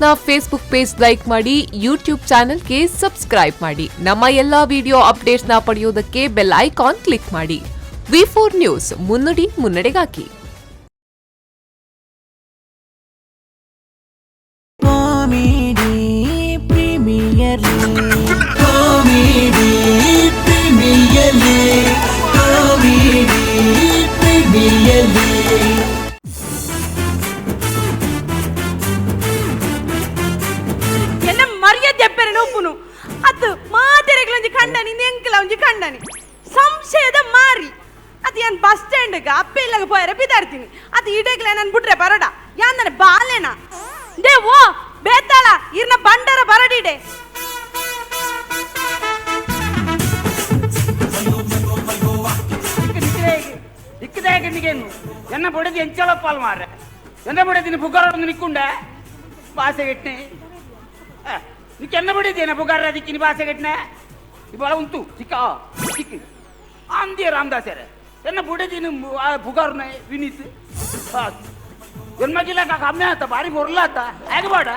ನ್ಯೂಸ್ನ Facebook page like ಮಾಡಿ, YouTube ಚಾನೆಲ್ಗೆ subscribe ಮಾಡಿ. ನಮ್ಮ ಎಲ್ಲಾ ವಿಡಿಯೋ ಅಪ್ಡೇಟ್ಸ್ನ ಪಡೆಯೋದಕ್ಕೆ ಬೆಲ್ ಐಕಾನ್ ಕ್ಲಿಕ್ ಮಾಡಿ. V4 ನ್ಯೂಸ್, ಮುನ್ನುಡಿ ಮುನ್ನಡೆಗಾಗಿ. ಅದು ಮಾತೆರೆಗಳೊಂಜಿ ಕಂಡನಿ ನೆಂಕಲ ಒಂಜಿ ಕಂಡನಿ ಸಂಶಯದ ಮಾರಿ ಅದು ಏನ್ ಬಸ್ ಸ್ಟ್ಯಾಂಡ್ಗ ಅಪ್ಪ ಇಲ್ಲಗ ಪೋಯರೆ ಬಿದಾಡ್ತೀನಿ ಅದು ಇಡೇಗ್ಲ ನಾನು ಬಿಟ್ರೆ ಬರೋಡ ಯಾನ್ ಬಾಲೆನ ದೇ ಓ ಬೇತಾಳ ಇರ್ನ ಬಂಡರ ಬರಡಿಡೆ ಇಕ್ಕದೇನು ಎನ್ನ ಬೊಡೆದು ಎಂಚಲಪ್ಪಾಲ್ ಮಾರ್ರೆ ಎನ್ನ ಬೊಡೆದಿನ ಬುಗಾರೊಂದು ನಿಕ್ಕೊಂಡೆ ಬಾಸೆಗೆಟ್ನೆ నీకు ఎన్న పడేది బుగారా దిక్కిని బాసగట్టినా ఇవాళ ఉంటూ చిక్క చిక్కి అందే రామదాసారే ఎన్న బుడేది బుగారున్నాయి వినీత్ జన్మకిలా కాక అమ్మే ఆತ బారి బొర్లాత ఆగబాడ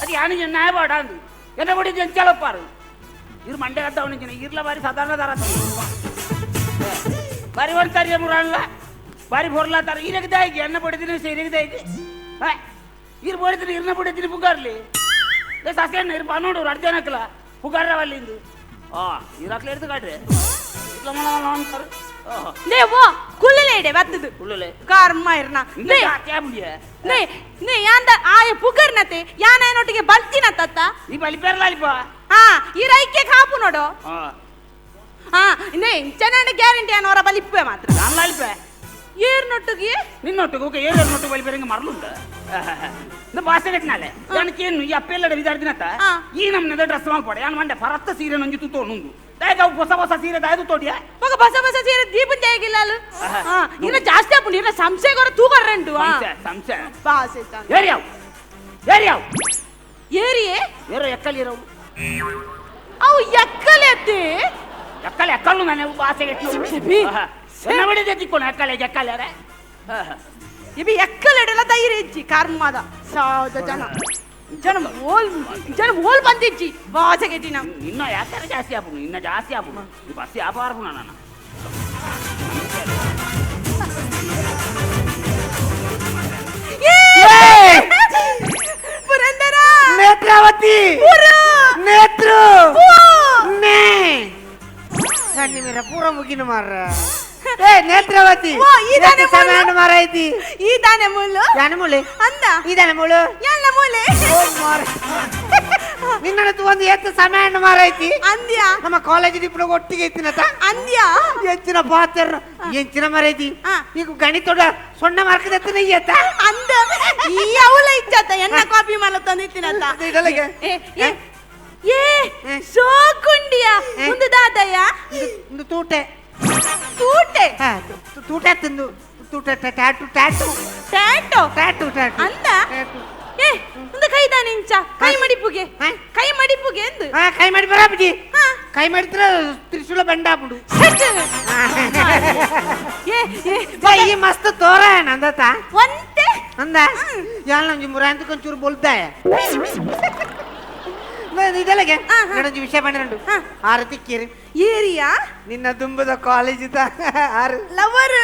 అది యాని న్యాయబాడ అందు ఎన్న పడేది ఎంచాలప్పారు ఇరు మండే కద్దా ఉంచిన ఇర్ల బారి సాధారణ ధర బారి పడతారు మురాళ్ళ బారి బొర్లాతారు ఈరకి దాయికి ఎన్న పడితే సేరికి దాయికి ఇరు పడితే ఇర్న పడితే బుగారులే ಸಾಸೇನು ಇರ್ಬಾ ನೋಡು ಅರ್ಜನಕ್ಲ ಪುಗಾರ ಅಲ್ಲಿಂದು ಇರಾಕ್ಲ ಎಡ್ದು ಕಾಡ್ರೆ ಇಟ್ಲ ಅಂತಾರೆ ದೇವೋ ಕುಳ್ಳಲೇಡೆ ಬತ್ತದು ಕುಳ್ಳಲೆ ಕರ್ಮ ಇರ್ನ ನೇ ಕ್ಯಾಬ್ಲಿಯೆ ನೇ ನೇ ಯಾಂದ ಆಯ ಪುಗರ್ನತೆ ಯಾನನೊಟ್ಟಿಗೆ ಬಲ್ತಿನ ತತ್ತ ಈ ಬಲಿ ಪೆರ್ಲಾಲಿಪಾ ಈ ರೈಕೆ ಕಾಪು ನೋಡು ನೇ ಚೆನ್ನಣ್ಣ ಗ್ಯಾರಂಟಿ ಅನ್ನೋರ ಬಲಿಪ್ಪೆ ಮಾತ್ರ ನಾನು ಲಾಲಿಪೆ ಏರ್ನೊಟ್ಟಿಗೆ ನಿನ್ನೊಟ್ಟಿಗೆ ಓಕೆ ಏರ್ನೊಟ್ಟಿಗೆ ಬಲಿ ಪೆರಂಗ ಮರಲುಂಟು இந்த பாசகட்னாலே எனக்கு ಏನು ಈ ಅಪ್ಪೆಲ್ಲಡ ವಿದಾರ್ದಿನತ ಈ ನಮ್ಮನೆ ಡ್ರೆಸ್ ಮಾಡ್ಕೊಡೆ ಯಾನ್ ಮಂಡೆ ಪರತ್ತ ಸೀರೆ ನಂಜಿ ತುತ್ತೋ ನುಂದು ದಾಯಕ ಹೊಸ ಹೊಸ ಸೀರೆ ದಾಯದು ತೋಡಿಯಾ ಮಗ ಹೊಸ ಹೊಸ ಸೀರೆ ದೀಪನ್ ಜಾಗಿಲ್ಲ ಅಲ್ಲ ಇನ್ನ ಜಾಸ್ತಿ ಆಪುಂಡು ಇನ್ನ ಸಂಶಯ ಕೊರ ತೂಗರಂಡು ಸಂಶಯ ಬಾಸೆ ಏರಿಯಾವ್ ಏರಿಯೇ ಏರೋ ಎಕ್ಕಲಿ ಇರವು ಅವು ಎಕ್ಕಲೆತ್ತೆ ಎಕ್ಕಲು ನಾನು ಬಾಸೆಗಟ್ನು ಸಣ್ಣ ಬಡಿದೆ ತಿಕ್ಕೋಣ ಎಕ್ಕಲೆ ಅರೆ ಇವಿ ಎಕ್ಕಲೆಡೆಲ್ಲ ಧೈರ್ಯ ಇಜ್ಜಿ ಕರ್ಮದ ಸಾವುದ ಜನ ಓಲ್ ಬಂದಿಜ್ಜಿ ಬಾಸೆಗೆಟಿ ನಾವು ಇನ್ನ ಯಾಕೆ ಜಾಸ್ತಿ ಆಪುನು ಇನ್ನ ಜಾಸ್ತಿ ಆಪುನು ಈ ಬಸ್ ವ್ಯಾಪಾರಪುನ ನಾನು ಪುರಂದರ ನೇತ್ರಾವತಿ ನೇತ್ರು ನೇ ಕಣ್ಣಿ ಮೇರ ಪೂರ ಮುಗಿನ ಮಾರ ನೇತ್ರಾವತಿ ಸಮಾನ ಮಾರೈತಿ ಈ ದಾನೆ ಮೂಲು ಯಾನ ಮೂಲೆ ಅಂದ ಈ ದಾನೆ ಮೂಲು ಎಲ್ಲ ಮೂಲೆ ನಿನ್ನದು ಒಂದು ಎತ್ತು ಸಮಾನ ಮಾರೈತಿ ಅಂದ್ಯ ನಮ್ಮ ಕಾಲೇಜ್ ಇಪ್ಪಳು ಒಟ್ಟಿಗೆ ಇತ್ತಿನತ ಅಂದ್ಯ ಎಂಚಿನ ಪಾತ್ರ ಎಂಚಿನ ಮಾರೈತಿ ಈಗ ಗಣಿತೋಡ ಸೊಣ್ಣ ಮಾರ್ಕದತ್ತನ ಎತ್ತ ಅಂದ ಈ ಅವಳ ಇಚ್ಚತ್ತ ಎಣ್ಣ ಕಾಪಿ ಮಾಲ ತಂದಿತ್ತಿನತ ಇದಲ್ಲಿಗೆ ಏ ಸೋಕುಂಡಿಯ ಒಂದು ದಾದಯ್ಯ ಒಂದು ತೂಟೆ ತೂಟೆ ತೂಟೆ ತಿಂದು ತೂಟೆ ಟ್ಯಾಟು ಟ್ಯಾಟು ಟ್ಯಾಟೋ ಟ್ಯಾಟು ಟ್ಯಾಟು ಅಂದ ಏ ಒಂದು ಕೈದಾನೆ ಇಂಚ ಕೈ ಮಡಿಪುಗೆ ಎಂದು ಕೈ ಮಾಡಿ ಬರಾಬಿಡಿ ಕೈ ಮಾಡಿದ್ರೆ ತ್ರಿಶೂಲ ಬಂಡಾಪುಡು ಈ ಮಸ್ತ್ ತೋರ ನಂದತ ಒಂತೆ ಅಂದ ಯಾಳ ನಂಜಿ ಮುರಾಂತ ಕೊಂಚೂರು ಬೋಲ್ತಾಯ ಇದೆಲ್ಲಗೆ ನಡೊಂಜಿ ವಿಷಯ ಬಂದಿರಂಡು ಆರು ತಿಕ್ಕಿರಿ ಏರಿಯಾ ನಿನ್ನ ದುಂಬದ ಕಾಲೇಜ್ ಆರು ಲವರ್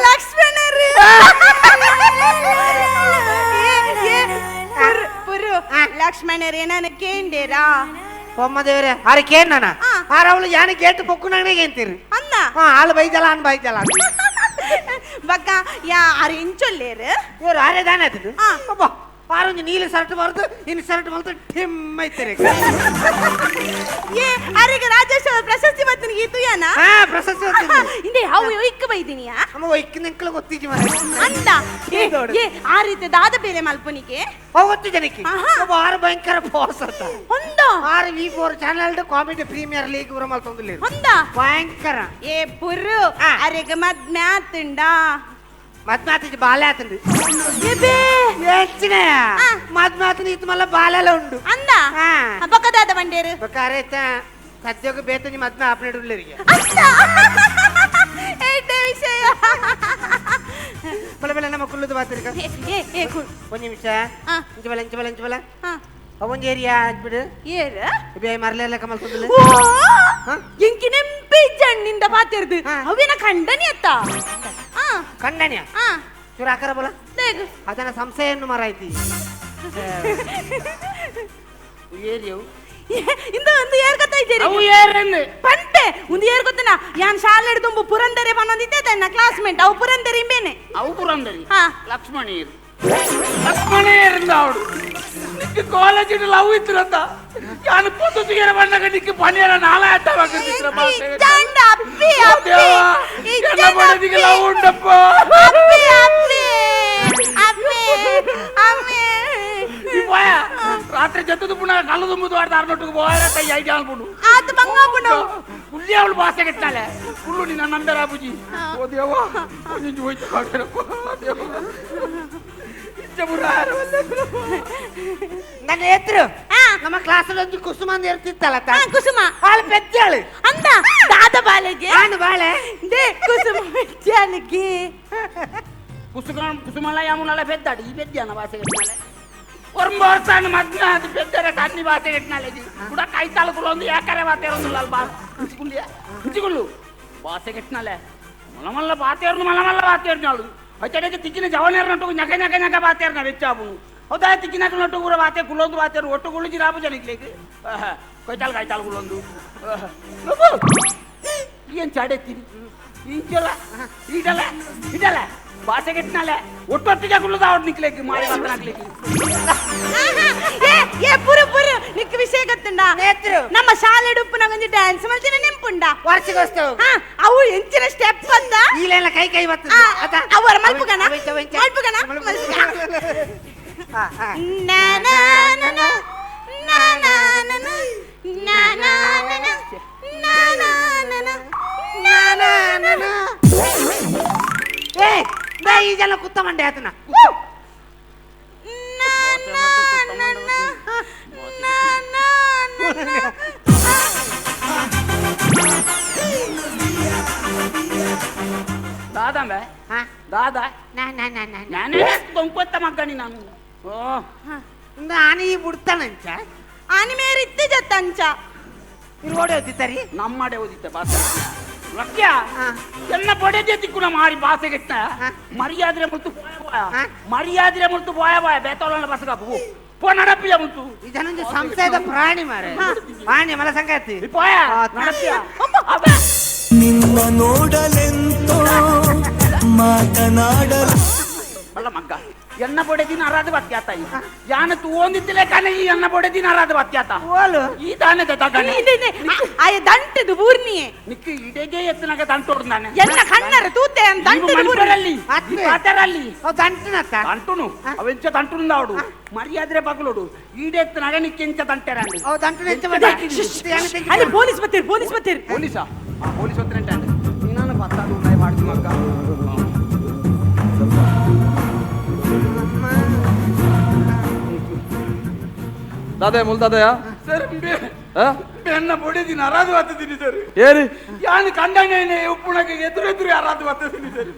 ಲಕ್ಷ್ಮಣರು ಪುರು ಲಕ್ಷ್ಮಣರು ಏನಾನ ಕೇಂಡೇರಾ ಒಮ್ಮ ದೇವ್ರೆ ಆರು ಕೇನ್ ನಾನ ಆರು ಅವಳು ಯಾನ ಗೇಟ್ ಪೊಕ್ಕು ನನಗೆ ಅಂತೀರಿ ಅಂದ ಹಾಲು ಬೈದಲ್ಲ ಅನ್ ಬೈದಲ್ಲ ಬಕ್ಕ ಯಾ ಆರು ಇಂಚೊಲ್ಲೇರು ಇವ್ರು ಆರೇ ದಾನೆ ಆಯ್ತದು ಒಬ್ಬ ಆರೊಂದು ನೀಲಿ ಶರ್ಟ್ ಬರ್ತದೆ ಇನ್ನು ಶರ್ಟ್ ಬರ್ತದೆ ಟಿಮ್ ಐತಾರೆ ಏ ಆರಿಗೆ ರಾಜೇಶ್ವರ ಪ್ರಶಸ್ತಿ ಬರ್ತನಿ ಗೀತು ಯಾನ ಪ್ರಶಸ್ತಿ ಇಂದೆ ಹಾವು ಇಕ್ಕ ಬೈದಿನಿಯಾ ಅಮ್ಮ ಒಯ್ಕ ನಿಂಕಲ ಗೊತ್ತಿಜಿ ಮರ ಅಂದ ಏ ಆ ರೀತಿ ದಾದ ಬೇಲೆ ಮಲ್ಪನಿಗೆ ಹೋಗುತ್ತೆ ಜನಕ್ಕೆ ಒಬ್ಬ ಆರು ಭಯಂಕರ ಫೋರ್ಸ್ ಅಂತ ಹೊಂದ ಆರು V4 channel comedy premier league ಬರ ಮಲ್ತೊಂದಿಲ್ಲ ಹೊಂದ ಭಯಂಕರ ಏ ಪುರು ಅರೆಗ ಮದ್ ಮ್ಯಾತುಂಡ ಮದ್ಮಾತಿಗೆ ಬಾಲೆ ಆತಂದು ಎಬೆ ಹೆಚ್ಚಿನ ಮದ್ಮಾತಿನ ಇತ್ತು ಮಲ್ಲ ಬಾಲೆಲ್ಲ ಉಂಡು ಅಂದ ಪಕ್ಕದಾದ ಬಂಡೇರು ಬೇಕಾರೆ ಸದ್ಯೋಗ ಬೇತನಿ ಮದ್ಮೆ ಆಪನೇಡುಲ್ಲರಿಗೆ ಏಟೆ ವಿಷಯ ಬಲ ಬಲ ನಮ್ಮ ಕುಲ್ಲುದು ಬಾತಿರ್ಕ ಒಂದ್ ನಿಮಿಷ ಆ. ಇಂಚ ಬಲ ಒಂದ್ ಏರಿಯಾ ಅಂದ್ಬಿಡು ಏರ ಬೇ ಮರಲೆಲ್ಲ ಕಮಲ್ ಸುಂದಲ್ಲ ಎಂಕಿ ನೆಂಪಿ ಜಣ್ಣಿಂದ ಪಾತಿರ್ದು ಹಾ. ಅವಿನ ಖಂಡನಿ ಅತ್ತ ಕಂಡನ್ಯ ಆ ಚೂರು ಆಕಾರ ಬಲ ದೇಗು ಅದನ್ನ ಸಂಶಯನ್ನು ಮರಾಯ್ತಿ ಏರಿಯವು ಇಂದ ಒಂದು ಏರ್ ಕತ್ತ ಇದ್ದೀರಿ ಅವು ಏರೆಂದು ಪಂಟೆ ಒಂದು ಏರ್ ಗೊತ್ತನ ಯಾನ್ ಶಾಲೆ ಹಿಡ್ದು ಪುರಂದರೆ ಬಂದಿದ್ದೆ ನನ್ನ ಕ್ಲಾಸ್ಮೇಟ್ ಅವು ಪುರಂದರೆ ಇಂಬೇನೆ ಅವು ಪುರಂದರಿ ಹಾ. ಲಕ್ಷ್ಮಣೀರ್ ಲಕ್ಷ್ಮಣೀರ್ ಅವಳು ನಿಕ್ಕೆ ಕಾಲೇಜಿನ ಲವ್ ಇದ್ರಂತ ಯಾನು ಪೊದ್ದುಗೆರ ಬಂದಾಗ ನಿಕ್ಕೆ ಪನಿಯರ ನಾಲ ಆಟವಾಗಿರ್ತಿದ್ರ ಜಂಡ ಅಪ್ಪಿ ಅಪ್ಪಿ ಈ ಬಡದಿಗೆ ಲವ್ ಉಂಟಪ್ಪ ಅಪ್ಪಿ ಅಪ್ಪಿ ಅಪ್ಪಿ ಅಮ್ಮಿ ಈ ಬಾಯ ರಾತ್ರಿ ಜತ್ತದು ಪುನಃ ಕಲ್ಲು ತುಂಬುದು ಆಡ್ದ ಅರ್ನೊಟ್ಟಿಗೆ ಬೋಯರ ಕೈ ಐಡಿ ಅನ್ಬಿಡು ಆತ ಬಂಗಾಪುಣ ಹುಲ್ಲಿ ಅವಳು ಭಾಷೆ ಕೆಟ್ಟಾಳೆ ಹುಲ್ಲು ನಿನ್ನ ನಂದರ ಬುಜಿ ಓ ದೇವ ಒಂದಿಂಚು ಹೋಯ್ತು ಕಾಡ್ತಾರಪ್ಪ ದೇವ ನನ್ನ ಹೆತ್ರು ನಮ್ಮ ಕ್ಲಾಸ್ ಒಂದು ಕುಸುಮ ಅಂತ ಇರ್ತಿತ್ತಲ್ಲ ಕುಸುಮ ಹಾಳು ಪೆದ್ದಾಳು ಅಂತ ದಾದ ಬಾಲೆಗೆ ನಾನು ಬಾಳೆ ದೇ ಕುಸುಮ ಮೆಚ್ಚಾಲಿಗೆ కుసుమల యాముల పెద్దాడు ఈ పెద్ద భాష కట్టినాలే ఒరంబోర్తాను మధ్య అది పెద్దర కన్ని భాష కట్టినాలేదు కూడా కైతాలకులో ఉంది ఏకరే వాతేరుంది బాస్ ఇంచుకుళ్ళు భాష కట్టినాలే మళ్ళ బాతేరును మళ్ళ బాతేరునాడు అయితే తిక్కిన జవనేరినట్టు ñక బాతేరున వెచ్చాపు అవుతా తిక్కినట్టు కూడా బాతే కులోందు బాతేరు ఒట్టు గుళ్ళుచి రాపు జనికిలేకి కైతాలు కులోందు ఏం చాడెత్తి ఇంచల ఇటల ಭಾಷೆ ಕೆಟ್ಟನಲ್ಲೇ ಒಟ್ಟೊಟ್ಟಿಗೆ ಕುಳ್ಳದಾವಡ್ ನಿಕ್ಲೇಕಿ ಮಾರಿ ಬಂದನಾಗ್ಲೇಕಿ ಏ ಪುರು ನಿಕ್ ವಿಷಯ ಗೊತ್ತುಂಡ ನೇತ್ರು ನಮ್ಮ ಶಾಲೆ ಡುಪ್ಪು ನಂಗೊಂದು ಡ್ಯಾನ್ಸ್ ಮಾಡ್ತೀನಿ ನೆಂಪುಂಡ ವಾರ್ಷಿಕೋತ್ಸವ ಅವು ಎಂಚಿನ ಸ್ಟೆಪ್ ಅಂತ ಈಲೆಲ್ಲ ಕೈ ಬರ್ತದೆ ಅವರ ಮಲ್ಪುಗನ ಈ ಜನ ಕುತ್ತ ಮಂಡೆ ಆತನ దాదా దాదా ನಾನೇ ತೊಂಕೊತ್ತ ಮಗ್ಗನಿ ನಾನು ಆನಿ ಬಿಡ್ತಾನಂಚ ಆನಿ ಮೇರಿತ್ತೆ ಜತ್ತಂಚ ಇರು ಓಡಿ ಹೋಗ್ತಿತ್ತಾರಿ ನಮ್ಮಡೆ ಓದಿತ್ತೆ ಭಾಷೆ ಲಕ್ಷ್ಯ ಎಲ್ಲ ಪಡೆದೇ ತಿಕ್ಕುನ ಮಾರಿ ಭಾಷೆ ಕೆಟ್ಟ ಮರ್ಯಾದ್ರೆ ಮುಟ್ಟು ಮರ್ಯಾದ್ರೆ ಮುಟ್ಟು ಬಾಯ ಬೇತೋಲನ ಬಸಗ ಪೋ ನಡಪಿಯ ಮುಟ್ಟು ಇದನ್ನೊಂದು ಸಂಶಯದ ಪ್ರಾಣಿ ಮಾರೆ ಪ್ರಾಣಿ ಮಲ ಸಂಗತಿ ಪೋಯ ನಡಪಿಯ ನಿನ್ನ ನೋಡಲೆಂತೋ ಮಾತನಾಡಲು ಅಲ್ಲ ಮಗ್ಗ ಎನ್ನ ಪಡೆದಿನ ಅರಾಧ ಬತ್ಯಾತ ಯಾನ ತೂ ಒಂದಿತ್ತಲೇ ಕಣ ಈ ಎನ್ನ ಪಡೆದಿನ ಅರಾಧ ಬತ್ಯಾತ ಓಲು ಈ ತಾನೆ ತಗಣಿ ಆಯ ದಂಟದು ಬೂರ್ನಿಯೇ ನಿಕ್ಕೆ ಇಡೆಗೆ ಎತ್ತನಾಗ ದಂಟೋಡು ನಾನು ಎಲ್ಲ ಕಣ್ಣರ ತೂತೆ ದಂಟದು ಮನ್ಪರಲ್ಲಿ ಆತ್ಮೆ. ಪಾತರಲ್ಲಿ ದಂಟನತ್ತ ದಂಟುನು ಅವೆಂಚ ದಂಟುನು ಅವಡು ಮರ್ಯಾದ್ರೆ ಬಗಲೋಡು ಈಡೆತ್ತನಾಗ ನಿಕ್ಕೆಂಚ ದಂಟೆರಂడి ಅವ್ ದಂಟನ ಹೆಚ್ಚು ಅಲ್ಲಿ ಪೊಲೀಸ್ ಬತ್ತೀರಿ ಪೊಲೀಸಾ ಪೊಲೀಸ್ ಹತ್ರ ನೀನಾನು ಬತ್ತಾದು ನಾಯಿ ಮಾಡ್ತೀನಿ ಮಗ್ಗ दादा मुल्तादया ಸರ್ ಬೆನ್ನ ಬೊಡಿದಿನ ಅರಾಧ ಬತ್ತಿದ್ದೀನಿ ಸರ್ ಏರಿ ಯಾನು ಕಂಡಂಗೇನೆ ಉಪ್ಪುಣಕ್ಕೆ ಎದುರು ಅರಾಧ ಬತ್ತಿದ್ದೀನಿ ಸರ್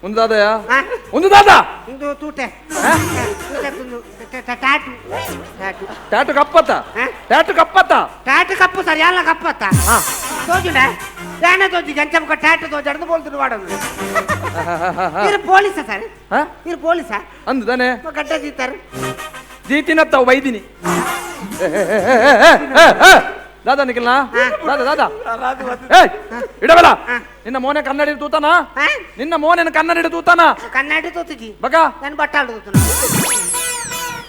ಒಂದು ದಾದಯಾ ಹಾ? ಒಂದು ದಾದ ಒಂದು ತೂಟೆ ಟಾಟು ಟಾಟು ಟ್ಯಾಟು ಕಪ್ಪತ್ತ ಹಾ? ಟ್ಯಾಟು ಕಪ್ಪತ್ತ ಟಾಟು ಕಪ್ಪು ಸರ್ ಎಲ್ಲ ಕಪ್ಪತ್ತ ತೋಜುಂಡ ಯಾನ ತೋಜಿ ಗಂಚಮ್ಕ ಟಾಟು ತೋಜಿ ಅಡ್ದು ಬೋಲ್ತು ಮಾಡೋದು ಇರು ಪೊಲೀಸ ಸರ್ ಹಾ ಇರು ಪೊಲೀಸ ಅಂದು ತಾನೆ ಗಡ್ಡ ಜೀತಾರು ಜೀತಿನತ್ತವ ವೈದಿನಿ ದಾದಾ ನಿಖಿಲ್ನಾ ದಾದಾ ದಾದಾ ಏಯ್ ಇಡಬಲ್ಲ ನಿನ್ನ ಮೋನೆ ಕನ್ನಡಿ ತೂತಾನ ನಿನ್ನ ಮೋನೆನ ಕನ್ನಡಿ ತೂತಾನ ಕನ್ನಡಿ ತೋತಿಜಿ ಬಗ ನಾನು ಬಟ್ಟಾಳು ತೂತನ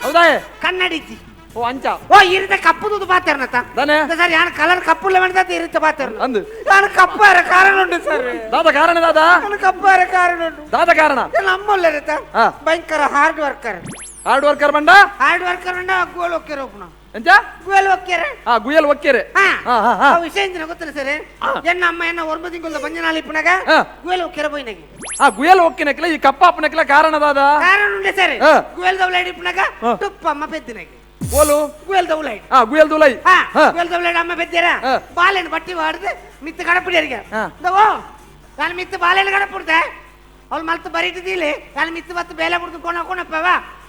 ಹೌದಾ ಕನ್ನಡಿಜಿ ಓ ಅಂಚ ಓ ಇರುತ್ತೆ ಕಪ್ಪು ತೂತು ಪಾತೇರ್ನತ್ತ ದಾನೆ ಸರ್ ಯಾನ ಕಲರ್ ಕಪ್ಪುಲ್ಲ ಮೆಣದ ಇರುತ್ತೆ ಪಾತೇರ್ನ ಅಂದು ನಾನು ಕಪ್ಪಾರ ಕಾರಣ ಉಂಟು ಸರ್ ದಾದಾ ಕಾರಣ ದಾದಾ ನಾನು ಕಪ್ಪಾರ ಕಾರಣ ಉಂಟು ದಾದಾ ಕಾರಣ ನಮ್ಮಲ್ಲ ಇರುತ್ತೆ ಹಾ. ಭಯಂಕರ ಹಾರ್ಡ್ ವರ್ಕರ್ ಹಾರ್ಡ್ ವರ್ಕರ್ ಬಂಡ ಹಾರ್ಡ್ ವರ್ಕರ್ ಉಂಡ ಗೋಲ್ ಒಕ್ಕೆರೆ ಒಪ್ಪನ ಎಂಚ ಗೋಲ್ ಒಕ್ಕೆರೆ ಆ ಗುಯಲ್ ಒಕ್ಕೆರೆ ಹಾ ಹಾ ಹಾ ಹಾ ಆ ವಿಷಯ ಎಂತ ಗೊತ್ತಿಲ್ಲ ಸರ್ ಎನ್ನ ಅಮ್ಮ ಎನ್ನ ಒರ್ಬ ತಿಂಗಳ ಬಂಜನಾಲಿ ಇಪ್ಪನಾಗ ಹಾ. ಗೋಲ್ ಒಕ್ಕೆರೆ போயினಗೆ ಆ ಗುಯಲ್ ಒಕ್ಕಿನಕ್ಲ ಈ ಕಪ್ಪಾಪನಕ್ಲ ಕಾರಣ ದಾದಾ ಕಾರಣ ಉಂಡೆ ಸರ್ ಹಾ. ಗೋಲ್ ದವಲೈಡ್ ಇಪ್ಪನಾಗ ಹಾ. ತುಪ್ಪ ಅಮ್ಮ ಬೆದ್ದಿನಗೆ ಓಲು ಗೋಲ್ ದವಲೈಡ್ ಆ ಗುಯಲ್ ದುಲೈ ಹಾ ಹಾ ಗೋಲ್ ದವಲೈಡ್ ಅಮ್ಮ ಬೆದ್ದಿರ ಹಾ. ಬಾಲೆನ್ ಬಟ್ಟಿ ವಾಡ್ದು ಮಿತ್ತ ಕಡಪಿಡಿಯರಿಗೆ ಹಾ. ದವೋ ನಾನು ಮಿತ್ತ ಬಾಲೆನ್ ಕಡಪಿಡ್ದೆ ಅವ್ಳು ಮಲ್ತು ಬರೀತಿದ್ದಿಲ್ಲ ನಾನು ಮಿತ್ತು ಬತ್ತು ಬೇಲೆ ಬಿಡ್ದು ಕೊಣಪ್ಪ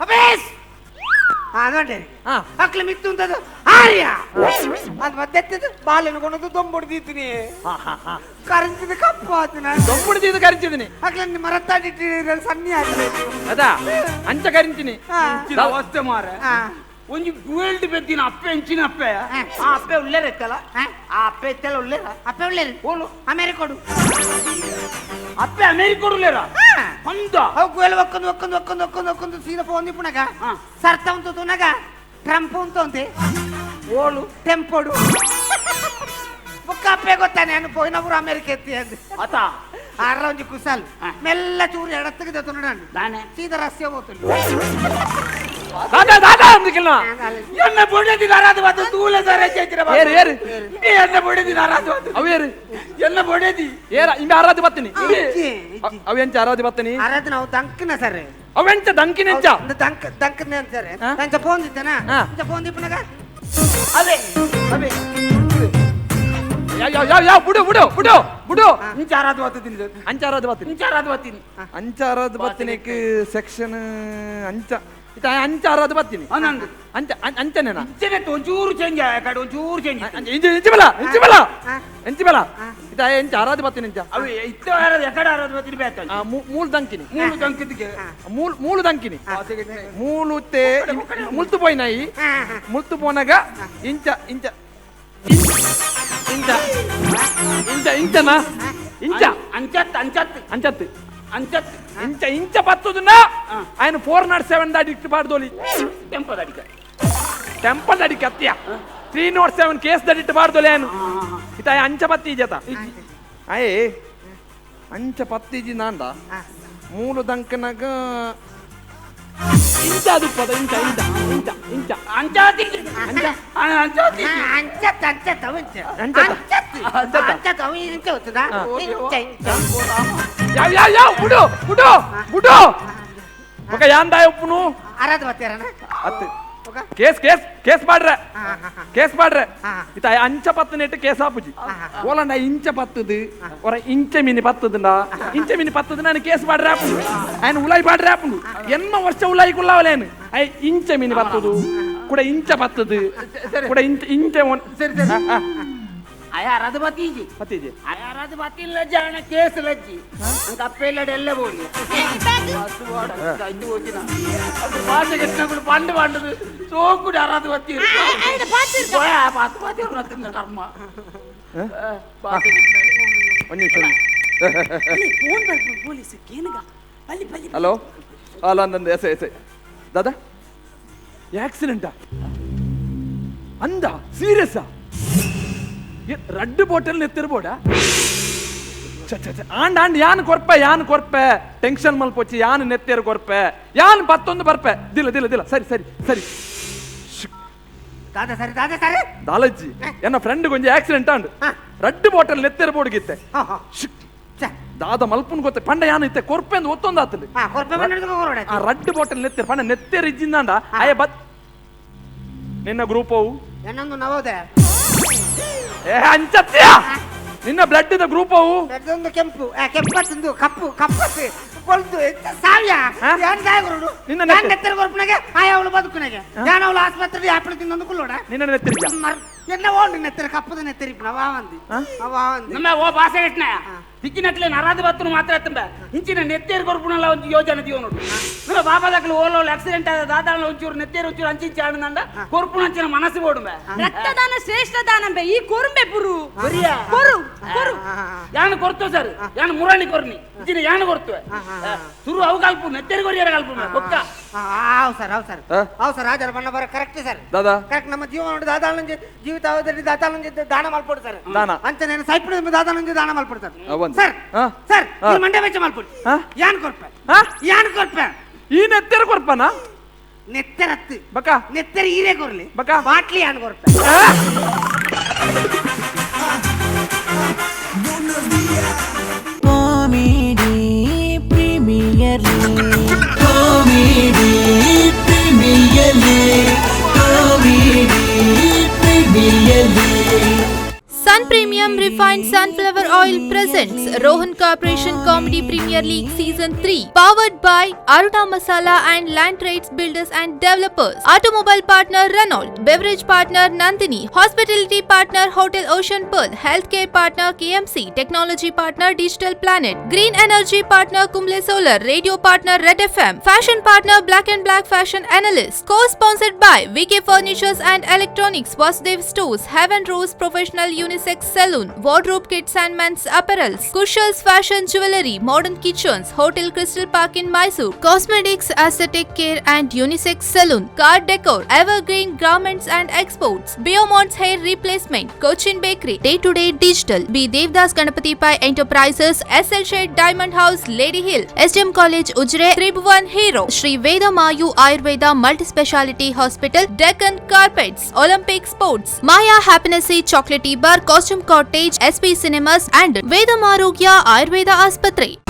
ಅಬೇಸ್ ನೋಡಿ ಹಾ. ಮಕ್ಳು ಮಿತ್ತು ಅಂತದ್ದು ಆರ್ಯ ಅದು ಮದ್ದೆತ್ತದು ಬಾಲೆನ ಕೊಣದು ದೊಂಬುಡ್ದಿದ್ದೀನಿ ಕರಂಚಿದ ಕಪ್ಪು ಆತು ನಾನು ದೊಂಬುಡಿದು ಕರಿಂಚಿದೀನಿ ಮಕ್ಳನ್ನ ಮರತ್ತಾಡಿಟ್ಟು ಸನ್ನಿ ಆಗ್ತದೆ ಅದಾ ಅಂಚ ಕರಿಂಚಿನಿ ಅವಸ್ಥೆ ಮಾರ ಒಂಜಿ ಗೋಲ್ಡ್ ಬೆತ್ತಿನ ಅಪ್ಪೆ ಹೆಂಚಿನ ಅಪ್ಪೆ ಆ ಅಪ್ಪೆ ಉಳ್ಳೇರೆತ್ತಲ್ಲ ಆ ಅಪ್ಪೆ ಎತ್ತಲ್ಲ ಉಳ್ಳೇರ ಅಪ್ಪ ಒಳ್ಳೇದು ಓಲು ಅಮೇರಿಕೊಡು ಅಪ್ಪೆ ಅಮೇರಿಕ ಉಳ್ಳೇರ ಅಂದ ಅವು ಗೋಲ್ ಒಕ್ಕೊಂದು ಸೀದಾ ಫೋನ್ ದಿಪ್ಪುನಗ ಸರ್ತ ಉಂಟು ತುನಗ ಟ್ರಂಪ್ ಉಂಟು ಅಂತೆ ಓಲು ಟೆಂಪೋಡು ಬುಕ್ಕ ಅಪ್ಪೆ ಗೊತ್ತಾನೆ ನಾನು ಪೋಯಿನವರು ಅಮೇರಿಕ ಎತ್ತಿ ಅಂದೆ ಆತ ಆರ ಒಂಜಿ ಕುಸಲ್ ಮೆಲ್ಲ ಚೂರು ಎಡತ್ತಿಗೆ ನಾನು ನಾನೇ ಸೀದಾ ರಸ್ತೆ ಹೋಗ್ತೀನಿ ದಾದಾ ದಾದಾ ಅಂದಿಕಿಲ್ಲ ಎನ್ನ ಬೊಡೆದಿ ನಾರಾದು ಬತ್ತು ತೂಲೆ ಸರ ಚೈತ್ರ ಏರು ಏರು ಎನ್ನ ಬೊಡೆದಿ ನಾರಾದು ಬತ್ತು ಅವು ಏರು ಎನ್ನ ಬೊಡೆದಿ ಏರ ಇಮ್ಮೆ ಆರಾಧಿ ಬತ್ತೀನಿ ಅವು ಎಂಚ ಆರಾಧಿ ಬತ್ತೀನಿ ಆರಾಧ ನಾವು ದಂಕನ ಸರ್ ಅವೆಂಚ ದಂಕಿನೆಂಚ ದಂಕನೆ ಅಂತಾರೆ ನಂಚ ಫೋನ್ ದಿತ್ತನ ನಂಚ ಫೋನ್ ದಿಪ್ಪನಾಗ ಅದೇ ಅದೇ ಯಾವ ಬುಡು ಇಂಚ ಆರಾದು ಬತ್ತು ತಿಂದು ಅಂಚ ಆರಾಧಿ ಬತ್ತೀನಿ ಇಂಚ ಆರಾದು ಬತ್ತೀನಿ ಅಂಚ ಆರಾಧಿ ಬತ್ತಿನಿಕ್ ಸೆಕ್ಷನ್ ಅಂಚ ಇತ ಅಂಚ ಆರಾಧಿ ಬತ್ತೀನಿ ನಂದು ಅಂಚ ಅಂಚನೇನಾ ಇಂಚನೆ ಒಂಚೂರು ಚೇಂಜ್ ಕಡೆ ಒಂಚೂರು ಚೇಂಜ್ ಎಂಚಿ ಬೇಲ ಇತ ಎಂಚ ಆರಾಧಿ ಬತ್ತೀನಿ ಎಂಚ ಅವು ಇತ್ತ ಆರಾದು ಎಕಡೆ ಆರಾದು ಬತ್ತೀನಿ ಬೇತ ಮೂಲ ದಂಕಿನಿ ಮೂರು ದಂಕಿದ್ಗೆ ಮೂಲ ದಂಕಿನಿ ಮೂಲುತ್ತೆ ಮುಲ್ತು ಪೋಯ್ನಾಯಿ ಮುಲ್ತು ಪೋನಾಗ ಇಂಚ ಇಂಚ ಇಂಚ ಇಂಚ ಇಂಚನಾ ಇಂಚ ಅಂಚತ್ ಅಂಚತ್ ಅಂಚತ್ತು ಅಂಚತ್ ಇಂಚ ಇಂಚ ಪತ್ತುದನ್ನ ఆయన 407 ದಾಡಿ ಇಟ್ಟು ಬಾರ್ದೋಲಿ ಟೆಂಪಲ್ ಅಡಿಕ ಟೆಂಪಲ್ ಅಡಿಕೆ ಅತ್ಯ 307 ಕೇಸ್ ದಾಡಿ ಇಟ್ಟು ಬಾರ್ದೋಲಿ ఆయన ಇತ ಅಂಚ ಪತ್ತಿ ಜತ ಅಯ್ಯ ಅಂಚ ಪತ್ತಿಜಿ ನಾಂದ ಮೂಲು ದಂಕನಾಗ ಇಂಚ ಅದು ಪದ ಇಂಚ ಇಂಚ ಇಂಚ ಇಂಚ ಅಂಚಾತಿ ಅಂಚ ಅಂಚಾತಿ ಅಂಚತ್ ಅಂಚತ್ ಅವ ಅಂಚತ್ ಅವ ಇಂಚ ಗೊತ್ತದ ಯಾವ ಬುಡು ఒక యాందా ఉప్పును ಆರಾಧ ಬರ್ತೀರನ ಅತ್ತೆ ಕೇಸ್ ಮಾಡ್ರೆ ಇತ ಅಂಚ ಪತ್ತು ನೆಟ್ಟು ಕೇಸ್ ಆಪುಜಿ ಓಲಂಡ ಇಂಚ ಪತ್ತದು ಒರ ಇಂಚ ಮಿನಿ ಪತ್ತದುಂಡ ಇಂಚ ಮಿನಿ ಪತ್ತದು ನಾನು ಕೇಸ್ ಮಾಡ್ರೆ ಆಪುಂಡು ఆయన ಉಲಾಯಿ ಮಾಡ್ರೆ ಆಪುಂಡು ಎನ್ನ ವರ್ಷ ಉಲಾಯಿ ಕುಲ್ಲಾವಲೇನು ಐ ಇಂಚ ಮಿನಿ ಪತ್ತದು ಕೂಡ ಇಂಚ ಪತ್ತದು ಕೂಡ ಇಂಚ ಸರಿ ಸರಿ ಅಯಾರದು ಬತ್ತೀಜಿ ಪತ್ತಿಜಿ ಅಯಾರದು ಬತ್ತಿಲ್ಲ ಜಾಣ ಕೇಸ್ ಲಜ್ಜಿ ಅಂಕ ಅಪ್ಪೆಲ್ಲಡೆ ಎಲ್ಲ ಬೋಲಿ ಭಾಷೆ ಕೆಟ್ಟಗಳು ಪಂಡು ಪಂಡದು ಸೋಕುಡಿ ಅರಾದು ಬತ್ತಿ ಪಾತಿ ಕರ್ಮ ಫೋನ್ ಬರ್ಬೋದು ಪೊಲೀಸ್ ಏನಗ ಬಲ್ಲಿ ಬಲ್ಲಿ ಹಲೋ ಹಲೋ ನಂದು ಎಸೆ ದಾದಾ ಆಕ್ಸಿಡೆಂಟಾ ಅಂದ ಸೀರಿಯಸ್ಸಾ ರಡ್ಡು ಬಾಟಲ್ ನೆತ್ತಿರ್ಬೋಡ ಆಂಡ್ ಯಾನ್ ಕೊರ್ಪೆ ಟೆನ್ಷನ್ ಮಲ್ಪೊಚ್ಚಿ ಯಾನ್ ನೆತ್ತೇರು ಕೊರ್ಪೆ ಯಾನ್ ಪತ್ತೊಂದು ಬರ್ಪೆ ದಿಲ್ಲ ಸರಿ ದಾದಾ ಸರಿ ದಾಲಜ್ಜಿ ಎನ್ನ ಫ್ರೆಂಡ್ ಗೊಂಜಿ ಆಕ್ಸಿಡೆಂಟ್ ಆಂಡ್ ರಡ್ಡು ಬಾಟಲ್ ನೆತ್ತೇರು ಬೋಡ್ಗಿತ್ತೆ ದಾದ ಮಲ್ಪನ್ ಗೊತ್ತೆ ಪಂಡ ಯಾನ್ ಇತ್ತೆ ಕೊರ್ಪೆ ಅಂದ್ ಒತ್ತೊಂದು ಆತಲ್ಲಿ ಆ ರಡ್ಡು ಬಾಟಲ್ ನೆತ್ತೇರು ಪಂಡ ನೆತ್ತೇರು ಇಜ್ಜಿಂದಾಂಡ ಅಯ್ಯ ಬತ್ ನಿನ್ನ ಗ್ರೂಪ್ ಅವು ಏನೊಂದು ನವೋದಯ ಅಂಚತ್ಯ ನಿನ್ನ ಬ್ಲಡ್ ದ ಗ್ರೂಪ್ ಅವು ಅದೊಂದು ಕೆಂಪತ್ತು ಕಪ್ಪು ಕೊಳ್ತು ಸಾವ್ಯ ಏನ್ ಸಾಯಗುರು ನಿನ್ನ ನಾನು ನೆತ್ತರ ಕೊರ್ಪನಾಗೆ ಅವಳು ಬದುಕುನಾಗೆ ನಾನು ಅವಳು ಆಸ್ಪತ್ರೆ ಆಪಳು ತಿನ್ನೊಂದು ಕುಲ್ಲೋಡ ನಿನ್ನ ನೆತ್ತಿರಿಜ ಎಲ್ಲ ಓಂಡು ನೆತ್ತರ ಕಪ್ಪದ ನೆತ್ತರಿಪ್ಪ ಅವಾಂದಿ ನಮ್ಮ ಓ ಭಾಷೆ ಇಟ್ನ ದಿಕ್ಕಿನಟ್ಲೆ ನರಾದು ಬತ್ತನು ಮಾತ್ರ ತುಂಬೆ ಇಂಚಿನ ನೆತ್ತೇರು ಕೊರ್ಪುನಲ್ಲ ಒಂದು ಯೋಜನೆ ದೀವ ನೋಡು ನಮ್ಮ ಬಾಬಾದಕ್ಲು ಓಲೋಲ್ ಆಕ್ಸಿಡೆಂಟ್ ಆದ ದಾದಾಳ ಒಂಚೂರು ನೆತ್ತೇರು ಒಂಚೂರು ಅಂಚಿಂಚ ಆಡನಂದ ಕೊರ್ಪುನ ಅಂಚಿನ ಮನಸ್ಸು ಬೋಡುಂಬೆ ರಕ್ತದಾನ ಶ್ರೇಷ್ಠ ದಾನಂಬೆ ಈ ಕೊರುಂಬೆ ಪುರು ಬರಿಯಾ ಕೊರು ಯಾನು ಕೊರ್ತು ಸರ್ ಯಾನು ಮುರಾಣಿ ಕೊರ್ನಿ ಇಂಚಿನ ಯಾನು ಕೊರ್ತು ಸುರು ಅವು ಕಲ್ಪು ನೆತ್ತೇರು ಕೊರಿಯರ ಕಲ್ಪು ಬೊಕ್ಕ ಅವ್ ಸರ್ ಹಾಜರ ಬಣ್ಣ ಬರ ಕರೆಕ್ಟ್ ಸರ್ ದಾದಾ ಕರೆಕ್ಟ್ ನಮ್ಮ ಜೀವ ನೋಡಿ ದಾದಾಳಂಜಿ ಜೀವಿತ ಅವಧಿ ದಾದಾಳಂಜಿ ದಾನ ಮಲ್ಪೊಡು ಸರ್ ದಾನ ಅಂತ నేను ಸೈಪುಡ ದಾದಾಳಂಜಿ ದಾನ ಮಲ್ಪೊಡು ಸರ್ ಅವಂತ ಸರ್ ಮಂಡೆ ವೆಚ್ಚ ಮಲ್ಪೊಡು ಯಾನ್ ಕೊರ್ಪೆ ಈ ನೆತ್ತೇರು ಕೊರ್ಪನಾ ನೆತ್ತರತ್ತು ಬಕ ನೆತ್ತರ ಈರೆ ಕೊರ್ಲಿ ಬಕ ಬಾಟ್ಲಿ ಯಾನ್ ಕೊರ್ಪೆ comedy premier league comedy premier league comedy premier league Sun Premium Refined Sunflower Oil presents Rohan Corporation Comedy Premier League Season 3, powered by Aruna Masala and Land Trades Builders and Developers. Automobile partner Renault, beverage partner Nandini, hospitality partner Hotel Ocean Pearl, healthcare partner KMC, technology partner Digital Planet, green energy partner Kumble Solar, radio partner Red FM, fashion partner Black and Black Fashion Analyst. Co-sponsored by VK Furnitures and Electronics, Vasudev Stores, Heaven Rose Professional Unisex Saloon, Wardrobe Kits and Men's Apparels, Kushal's Fashion Jewelry, Modern Kitchens, Hotel Crystal Park in Mysore, Cosmetics, Aesthetic Care and Unisex Saloon, Car Decor, Evergreen Garments and Exports, Biomont's Hair Replacement, Cochin Bakery, Day to Day Digital, B. Devdas Ganapati Pai Enterprises, SL Shade Diamond House, Lady Hill, SDM College Ujre, Tribhuvan Hero, Sri Veda Mayu Ayurveda Multi-Speciality Hospital, Deccan Carpets, Olympic Sports, Maya Happinessy Chocolatey Bar, Costume Cottage, SP Cinemas and Vedamarogya Ayurveda Aspatri.